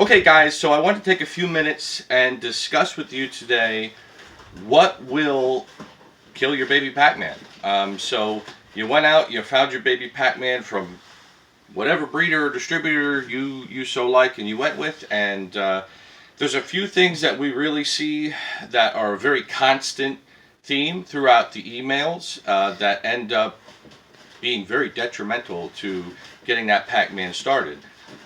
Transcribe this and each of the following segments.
Okay guys, so I want to take a few minutes and discuss with you today what will kill your baby Pac-Man. So you went out, you found your baby Pac-Man from whatever breeder or distributor you so like and you went with, and there's a few things that we really see that are a very constant theme throughout the emails that end up being very detrimental to getting that Pac-Man started.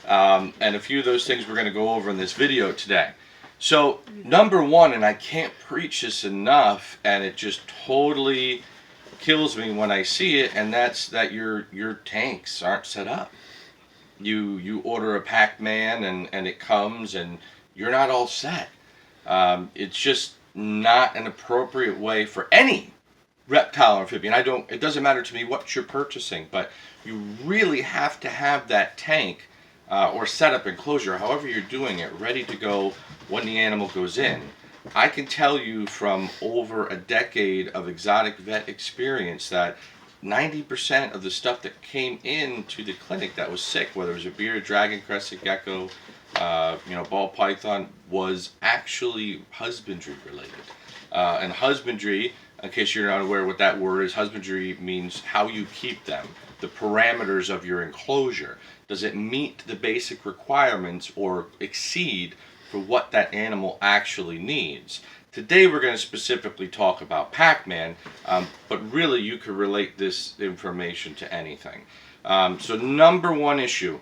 And a few of those things we're going to go over in this video today. So number one, and I can't preach this enough, and it just totally kills me when I see it, and that's that your tanks aren't set up. You order a Pac-Man and it comes and you're not all set. It's just not an appropriate way for any reptile or amphibian. It doesn't matter to me what you're purchasing, but you really have to have that tank or setup enclosure, however you're doing it, ready to go when the animal goes in. I can tell you from over a decade of exotic vet experience that 90% of the stuff that came into the clinic that was sick, whether it was a bearded dragon, crested gecko, ball python, was actually husbandry related. And husbandry, in case you're not aware what that word is, husbandry means how you keep them, the parameters of your enclosure. Does it meet the basic requirements or exceed for what that animal actually needs? Today we're going to specifically talk about Pac-Man, but really you could relate this information to anything. So number one issue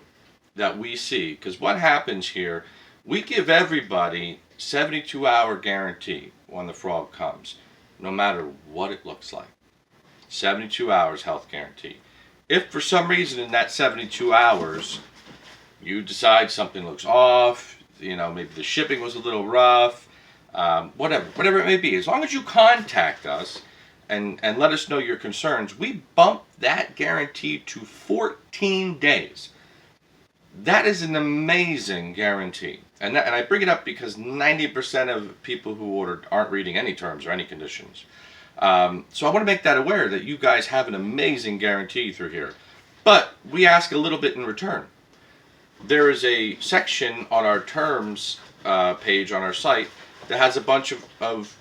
that we see, because what happens here, we give everybody 72-hour guarantee when the frog comes, no matter what it looks like. 72 hours health guarantee. If for some reason in that 72 hours you decide something looks off, maybe the shipping was a little rough, whatever it may be, as long as you contact us and let us know your concerns, we bump that guarantee to 14 days. That is an amazing guarantee. And I bring it up because 90% of people who ordered aren't reading any terms or any conditions. So I want to make that aware that you guys have an amazing guarantee through here. But we ask a little bit in return. There is a section on our terms page on our site that has a bunch of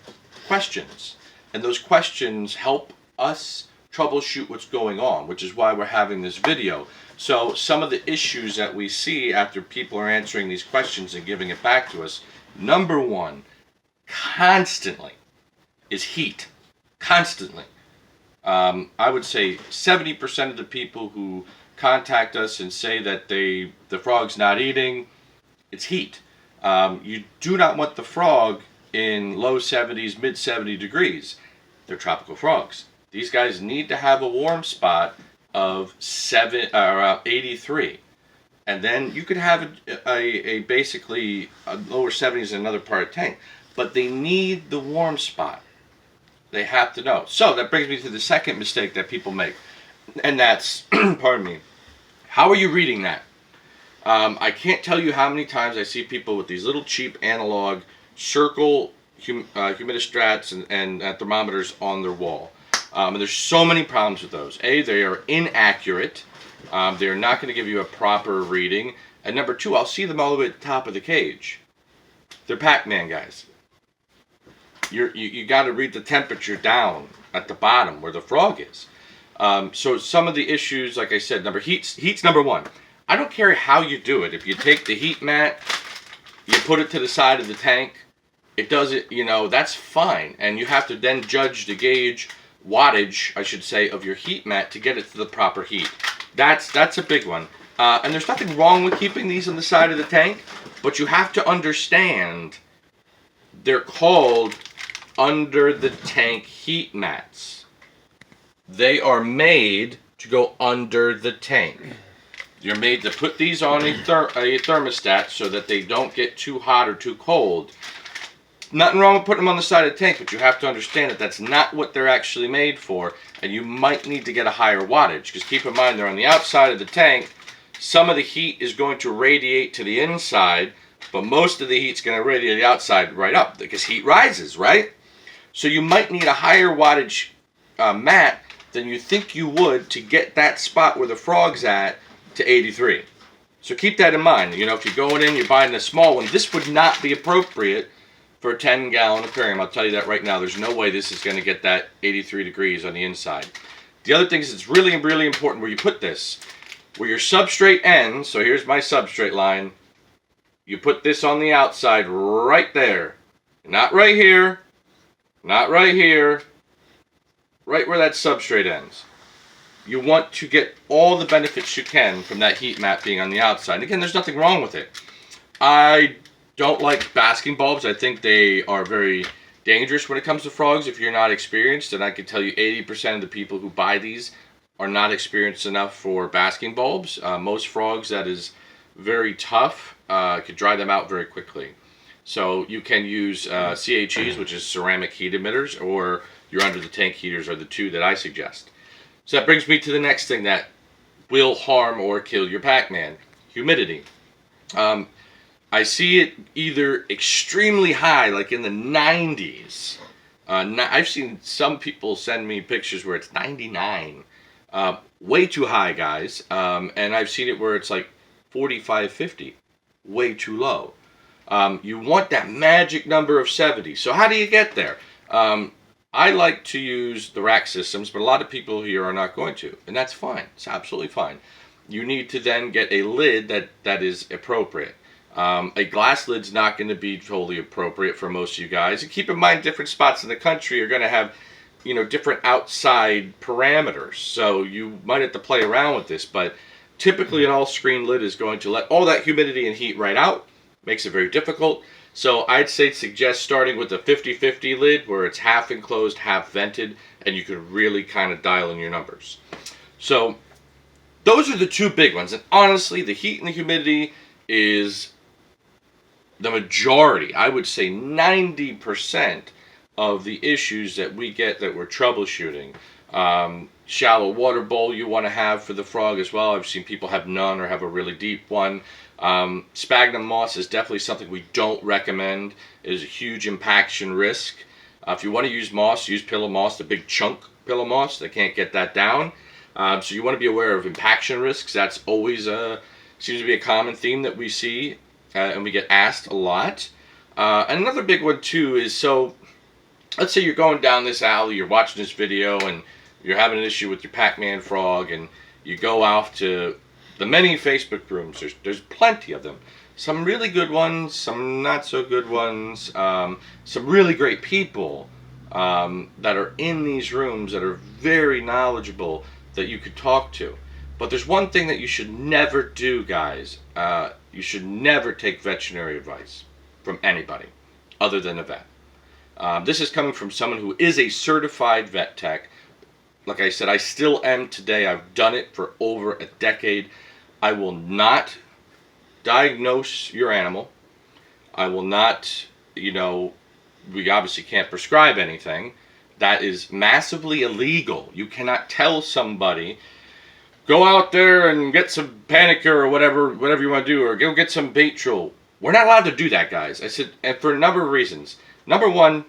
questions. And those questions help us troubleshoot what's going on, which is why we're having this video. So some of the issues that we see after people are answering these questions and giving it back to us, number one, constantly, is heat. Constantly. I would say 70% of the people who contact us and say that the frog's not eating, it's heat. You do not want the frog in low 70s, mid 70 degrees. They're tropical frogs. These guys need to have a warm spot of 83, and then you could have a basically a lower 70s in another part of the tank, but they need the warm spot. They have to know. So that brings me to the second mistake that people make, and that's pardon me, how are you reading that? I can't tell you how many times I see people with these little cheap analog circle humidistrats and thermometers on their wall. And there's so many problems with those. A, they are inaccurate. They're not going to give you a proper reading. And number two, I'll see them all the way at the top of the cage. They're Pac-Man guys. You got to read the temperature down at the bottom where the frog is. So some of the issues, like I said, heat's number one. I don't care how you do it. If you take the heat mat, you put it to the side of the tank, it does it, that's fine. And you have to then judge the gauge, wattage, I should say, of your heat mat to get it to the proper heat. That's a big one. And there's nothing wrong with keeping these on the side of the tank, but you have to understand they're called under the tank heat mats. They are made to go under the tank. You're made to put these on a thermostat so that they don't get too hot or too cold. Nothing wrong with putting them on the side of the tank, but you have to understand that that's not what they're actually made for, and you might need to get a higher wattage, because keep in mind they're on the outside of the tank. Some of the heat is going to radiate to the inside, but most of the heat's going to radiate the outside right up, because heat rises, right? So you might need a higher wattage mat than you think you would to get that spot where the frog's at to 83. So keep that in mind. You know, if you're going in, you're buying a small one, this would not be appropriate for a 10-gallon aquarium. I'll tell you that right now. There's no way this is going to get that 83 degrees on the inside. The other thing is it's really, really important where you put this. Where your substrate ends, so here's my substrate line, you put this on the outside right there. Not right here, not right here, right where that substrate ends. You want to get all the benefits you can from that heat mat being on the outside. And again, there's nothing wrong with it. I don't like basking bulbs. I think they are very dangerous when it comes to frogs if you're not experienced. And I can tell you 80% of the people who buy these are not experienced enough for basking bulbs. Most frogs, that is very tough, could dry them out very quickly. So you can use CHEs, which is ceramic heat emitters, or your under the tank heaters are the two that I suggest. So that brings me to the next thing that will harm or kill your Pac-Man: humidity. I see it either extremely high, like in the 90s. I've seen some people send me pictures where it's 99. Way too high, guys. And I've seen it where it's like 45, 50. Way too low. You want that magic number of 70. So how do you get there? I like to use the rack systems, but a lot of people here are not going to. And that's fine. It's absolutely fine. You need to then get a lid that is appropriate. A glass lid's not going to be totally appropriate for most of you guys. And keep in mind, different spots in the country are going to have, you know, different outside parameters. So you might have to play around with this, but typically an all-screen lid is going to let all that humidity and heat right out. Makes it very difficult. So I'd suggest starting with a 50-50 lid where it's half enclosed, half vented, and you can really kind of dial in your numbers. So those are the two big ones. And honestly, the heat and the humidity is the majority, I would say 90% of the issues that we get that we're troubleshooting. Shallow water bowl you want to have for the frog as well. I've seen people have none or have a really deep one. Sphagnum moss is definitely something we don't recommend. It is a huge impaction risk. If you want to use moss, use pillow moss, the big chunk pillow moss. They can't get that down. So you want to be aware of impaction risks. That's always seems to be a common theme that we see and we get asked a lot. And another big one too is, so let's say you're going down this alley, you're watching this video, and you're having an issue with your Pac-Man frog, and you go out to the many Facebook rooms. There's plenty of them. Some really good ones, some not so good ones, some really great people that are in these rooms that are very knowledgeable that you could talk to. But there's one thing that you should never do, guys. You should never take veterinary advice from anybody other than a vet. This is coming from someone who is a certified vet tech. Like I said, I still am today. I've done it for over a decade. I will not diagnose your animal. I will not, you know, we obviously can't prescribe anything. That is massively illegal. You cannot tell somebody, go out there and get some Panicure or whatever you want to do, or go get some Baytril. We're not allowed to do that, guys. I said, and for a number of reasons. Number one,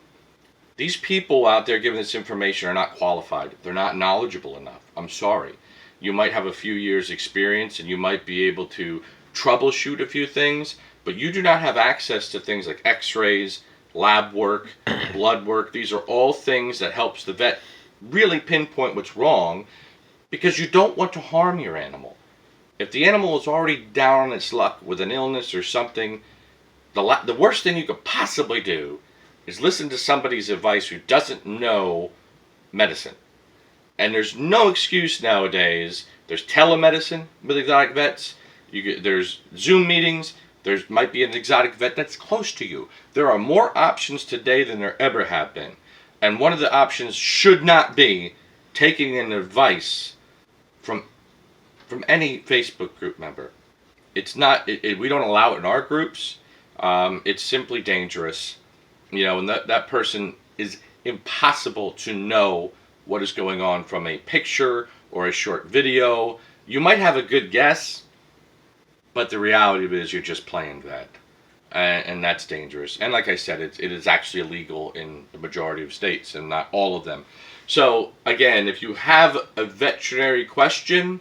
these people out there giving this information are not qualified. They're not knowledgeable enough. I'm sorry. You might have a few years experience and you might be able to troubleshoot a few things, but you do not have access to things like x-rays, lab work, blood work. These are all things that helps the vet really pinpoint what's wrong, because you don't want to harm your animal. If the animal is already down on its luck with an illness or something, the worst thing you could possibly do is listen to somebody's advice who doesn't know medicine. And there's no excuse nowadays. There's telemedicine with exotic vets. There's Zoom meetings. There might be an exotic vet that's close to you. There are more options today than there ever have been. And one of the options should not be taking an advice from any Facebook group member. It's not, we don't allow it in our groups. It's simply dangerous. You know, and that person is impossible to know what is going on from a picture or a short video. You might have a good guess, but the reality of it is you're just playing that. And that's dangerous. And like I said, it is actually illegal in the majority of states and not all of them. So again, if you have a veterinary question,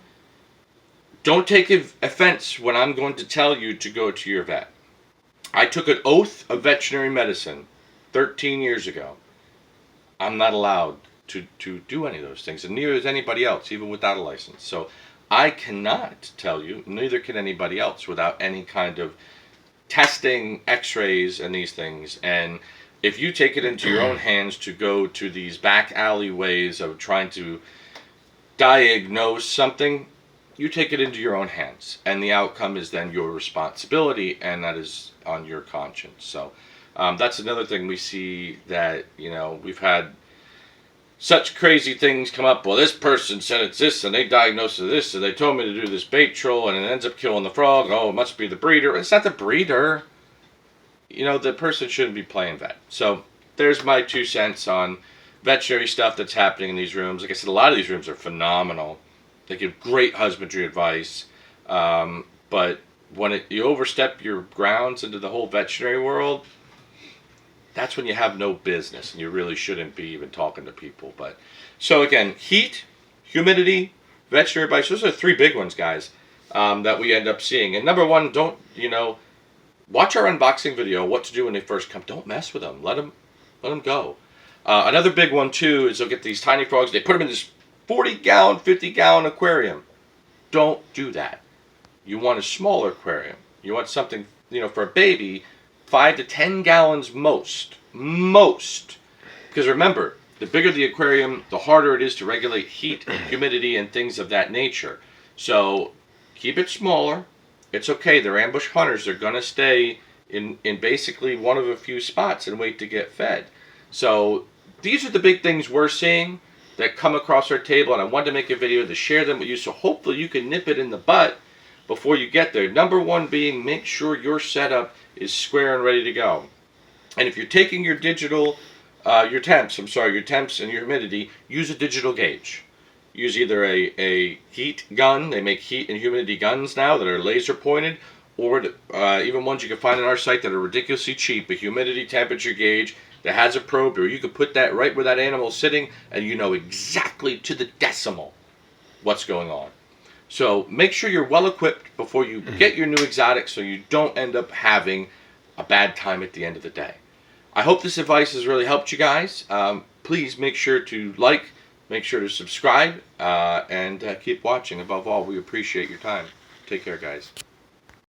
Don't take offense when I'm going to tell you to go to your vet. I took an oath of veterinary medicine 13 years ago. I'm not allowed to do any of those things, and neither is anybody else, even without a license. So I cannot tell you, neither can anybody else, without any kind of testing, x-rays, and these things. And if you take it into your own hands to go to these back alleyways of trying to diagnose something, you take it into your own hands, and the outcome is then your responsibility, and that is on your conscience. So that's another thing we see, that, you know, we've had such crazy things come up. Well, this person said it's this, and they diagnosed it this, and they told me to do this bait troll, and it ends up killing the frog. Oh, it must be the breeder. It's not the breeder. You know, the person shouldn't be playing vet. So there's my 2 cents on veterinary stuff that's happening in these rooms. Like I said, a lot of these rooms are phenomenal. They give great husbandry advice, but when you overstep your grounds into the whole veterinary world, that's when you have no business, and you really shouldn't be even talking to people. But so again, heat, humidity, veterinary advice. Those are 3 big ones, guys, that we end up seeing. And number 1, don't, you know, watch our unboxing video. What to do when they first come. Don't mess with them. Let them go. Another big one too is they'll get these tiny frogs. They put them in this 40-gallon, 50-gallon aquarium. Don't do that. You want a smaller aquarium. You want something, you know, for a baby, 5 to 10 gallons most. Because remember, the bigger the aquarium, the harder it is to regulate heat, humidity, and things of that nature. So keep it smaller. It's okay. They're ambush hunters. They're going to stay in basically one of a few spots and wait to get fed. So these are the big things we're seeing that come across our table, and I wanted to make a video to share them with you, so hopefully you can nip it in the butt before you get there. Number 1 being, make sure your setup is square and ready to go. And if you're taking your digital, your temps and your humidity, use a digital gauge. Use either a heat gun. They make heat and humidity guns now that are laser pointed, or even ones you can find on our site that are ridiculously cheap, a humidity temperature gauge that has a probe, or you could put that right where that animal's sitting, and you know exactly to the decimal what's going on. So make sure you're well equipped before you get your new exotic, so you don't end up having a bad time at the end of the day. I hope this advice has really helped you guys. Please make sure to like, make sure to subscribe, and keep watching. Above all, we appreciate your time. Take care, guys.